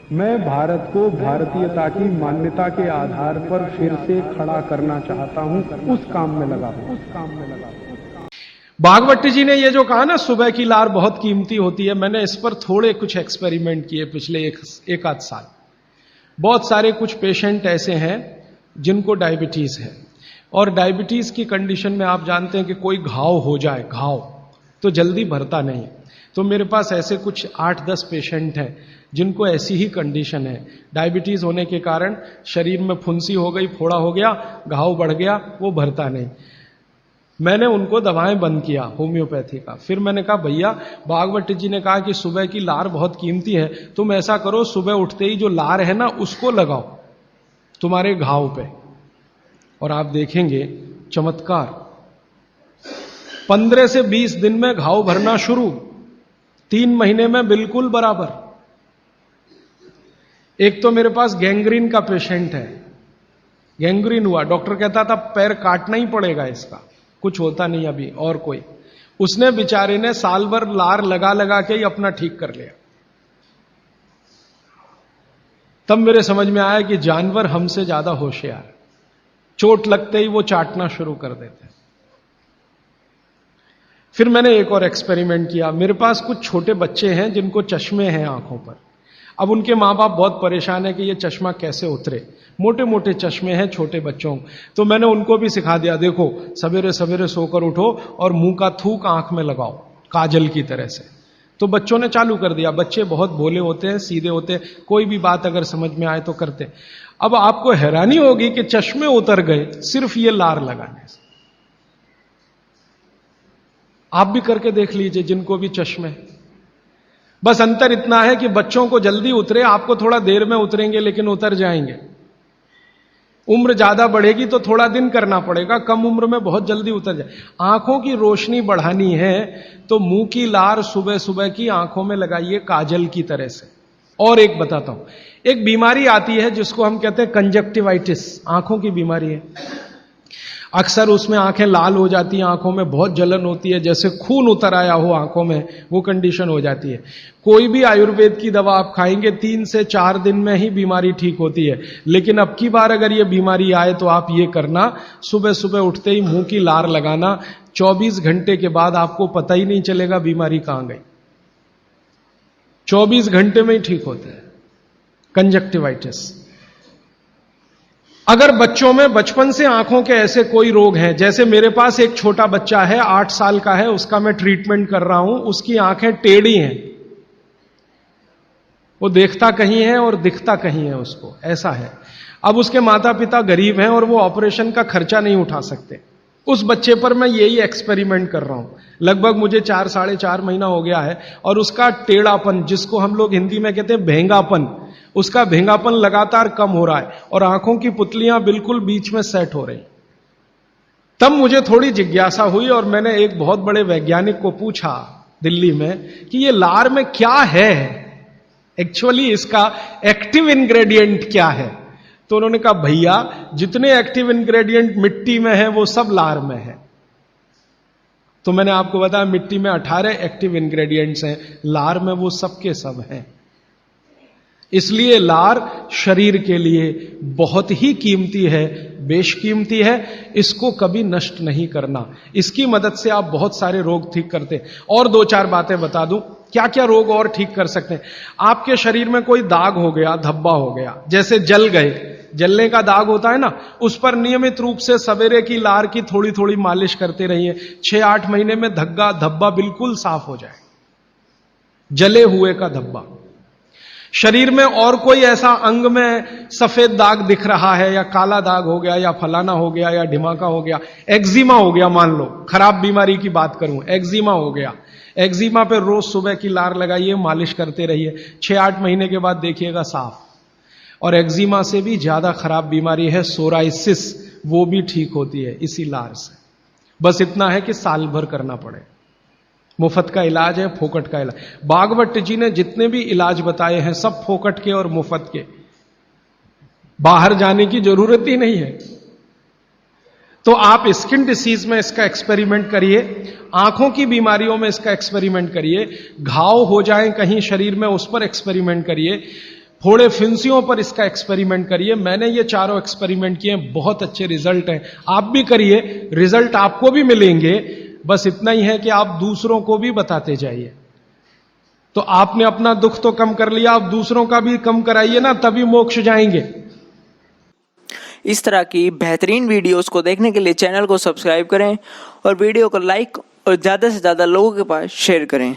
मैं भारत को भारतीयता की मान्यता के आधार पर फिर से खड़ा करना चाहता हूं, उस काम में लगा हूं। भागवत जी ने ये जो कहा ना, सुबह की लार बहुत कीमती होती है, मैंने इस पर थोड़े कुछ एक्सपेरिमेंट किए पिछले एक आध साल। बहुत सारे कुछ पेशेंट ऐसे हैं जिनको डायबिटीज है, और डायबिटीज की कंडीशन में आप जानते हैं कि कोई घाव हो जाए, घाव तो जल्दी भरता नहीं। तो मेरे पास ऐसे कुछ 8-10 पेशेंट हैं जिनको ऐसी ही कंडीशन है। डायबिटीज होने के कारण शरीर में फुंसी हो गई, फोड़ा हो गया, घाव बढ़ गया, वो भरता नहीं। मैंने उनको दवाएं बंद किया होम्योपैथी का। फिर मैंने कहा भैया, भागवत जी ने कहा कि सुबह की लार बहुत कीमती है, तुम ऐसा करो सुबह उठते ही जो लार है ना उसको लगाओ तुम्हारे घाव पे, और आप देखेंगे चमत्कार। 15 से 20 दिन में घाव भरना शुरू, 3 महीने में बिल्कुल बराबर। एक तो मेरे पास गैंग्रीन का पेशेंट है, गैंग्रीन हुआ, डॉक्टर कहता था पैर काटना ही पड़ेगा इसका, कुछ होता नहीं अभी। और कोई, उसने बेचारे ने साल भर लार लगा लगा के ही अपना ठीक कर लिया। तब मेरे समझ में आया कि जानवर हमसे ज्यादा होशियार, चोट लगते ही वो चाटना शुरू कर देते। फिर मैंने एक और एक्सपेरिमेंट किया। मेरे पास कुछ छोटे बच्चे हैं जिनको चश्मे हैं आंखों पर। अब उनके मां बाप बहुत परेशान है कि ये चश्मा कैसे उतरे, मोटे मोटे चश्मे हैं छोटे बच्चों। तो मैंने उनको भी सिखा दिया, देखो सवेरे सवेरे सोकर उठो और मुंह का थूक आंख में लगाओ काजल की तरह से। तो बच्चों ने चालू कर दिया। बच्चे बहुत भोले होते हैं, सीधे होते हैं, कोई भी बात अगर समझ में आए तो करते। अब आपको हैरानी होगी कि चश्मे उतर गए सिर्फ ये लार लगाने से। आप भी करके देख लीजिए जिनको भी चश्मे। बस अंतर इतना है कि बच्चों को जल्दी उतरे, आपको थोड़ा देर में उतरेंगे लेकिन उतर जाएंगे। उम्र ज्यादा बढ़ेगी तो थोड़ा दिन करना पड़ेगा, कम उम्र में बहुत जल्दी उतर जाए। आंखों की रोशनी बढ़ानी है तो मुंह की लार सुबह सुबह की आंखों में लगाइए काजल की तरह से। और एक बताता हूं, एक बीमारी आती है जिसको हम कहते हैं कंजक्टिवाइटिस, आंखों की बीमारी है। अक्सर उसमें आंखें लाल हो जाती हैं, आंखों में बहुत जलन होती है, जैसे खून उतर आया हो आंखों में, वो कंडीशन हो जाती है। कोई भी आयुर्वेद की दवा आप खाएंगे 3 से 4 दिन में ही बीमारी ठीक होती है। लेकिन अब की बार अगर ये बीमारी आए तो आप ये करना, सुबह सुबह उठते ही मुंह की लार लगाना, 24 घंटे के बाद आपको पता ही नहीं चलेगा बीमारी कहां गई। 24 घंटे में ही ठीक होता है कंजक्टिवाइटिस। अगर बच्चों में बचपन से आंखों के ऐसे कोई रोग हैं, जैसे मेरे पास एक छोटा बच्चा है 8 साल का है, उसका मैं ट्रीटमेंट कर रहा हूं, उसकी आंखें टेढ़ी हैं, वो देखता कहीं है और दिखता कहीं है, उसको ऐसा है। अब उसके माता पिता गरीब हैं और वो ऑपरेशन का खर्चा नहीं उठा सकते। उस बच्चे पर मैं यही एक्सपेरिमेंट कर रहा हूं। लगभग मुझे 4-4.5 महीना हो गया है, और उसका टेढ़ापन, जिसको हम लोग हिंदी में कहते हैं भेंगापन, उसका भेंगापन लगातार कम हो रहा है और आंखों की पुतलियां बिल्कुल बीच में सेट हो रही। तब मुझे थोड़ी जिज्ञासा हुई और मैंने एक बहुत बड़े वैज्ञानिक को पूछा दिल्ली में कि ये लार में क्या है, एक्चुअली इसका एक्टिव इंग्रेडिएंट क्या है। तो उन्होंने कहा भैया, जितने एक्टिव इंग्रेडिएंट मिट्टी में है वो सब लार में है। तो मैंने आपको बताया मिट्टी में 18 एक्टिव इंग्रेडिएंट्स हैं, लार में वो सब के सब हैं। इसलिए लार शरीर के लिए बहुत ही कीमती है, बेशकीमती है, इसको कभी नष्ट नहीं करना। इसकी मदद से आप बहुत सारे रोग ठीक करते हैं। और 2-4 बातें बता दूं क्या क्या रोग और ठीक कर सकते हैं। आपके शरीर में कोई दाग हो गया, धब्बा हो गया, जैसे जल गए, जलने का दाग होता है ना, उस पर नियमित रूप से सवेरे की लार की थोड़ी थोड़ी मालिश करते रहिए। 6-8 महीने में धब्बा बिल्कुल साफ हो जाए, जले हुए का धब्बा। शरीर में और कोई ऐसा अंग में सफेद दाग दिख रहा है, या काला दाग हो गया, या फलाना हो गया, या ढिमाका हो गया, एक्जिमा हो गया, मान लो खराब बीमारी की बात करूं, एक्जिमा हो गया, एक्जिमा पे रोज सुबह की लार लगाइए, मालिश करते रहिए, 6-8 महीने के बाद देखिएगा साफ। और एक्जिमा से भी ज्यादा खराब बीमारी है सोराइसिस, वो भी ठीक होती है इसी लार से। बस इतना है कि साल भर करना पड़े। मुफ्त का इलाज है, फोकट का इलाज। भागवत जी ने जितने भी इलाज बताए हैं सब फोकट के और मुफ्त के, बाहर जाने की जरूरत ही नहीं है। तो आप स्किन डिसीज में इसका एक्सपेरिमेंट करिए, आंखों की बीमारियों में इसका एक्सपेरिमेंट करिए, घाव हो जाए कहीं शरीर में उस पर एक्सपेरिमेंट करिए, फोड़े फिंसियों पर इसका एक्सपेरिमेंट करिए। मैंने ये चारों एक्सपेरिमेंट किए, बहुत अच्छे रिजल्ट हैं। आप भी करिए, रिजल्ट आपको भी मिलेंगे। बस इतना ही है कि आप दूसरों को भी बताते जाइए। तो आपने अपना दुख तो कम कर लिया, आप दूसरों का भी कम कराइए ना, तभी मोक्ष जाएंगे। इस तरह की बेहतरीन वीडियोस को देखने के लिए चैनल को सब्सक्राइब करें और वीडियो को लाइक और ज़्यादा से ज़्यादा लोगों के पास शेयर करें।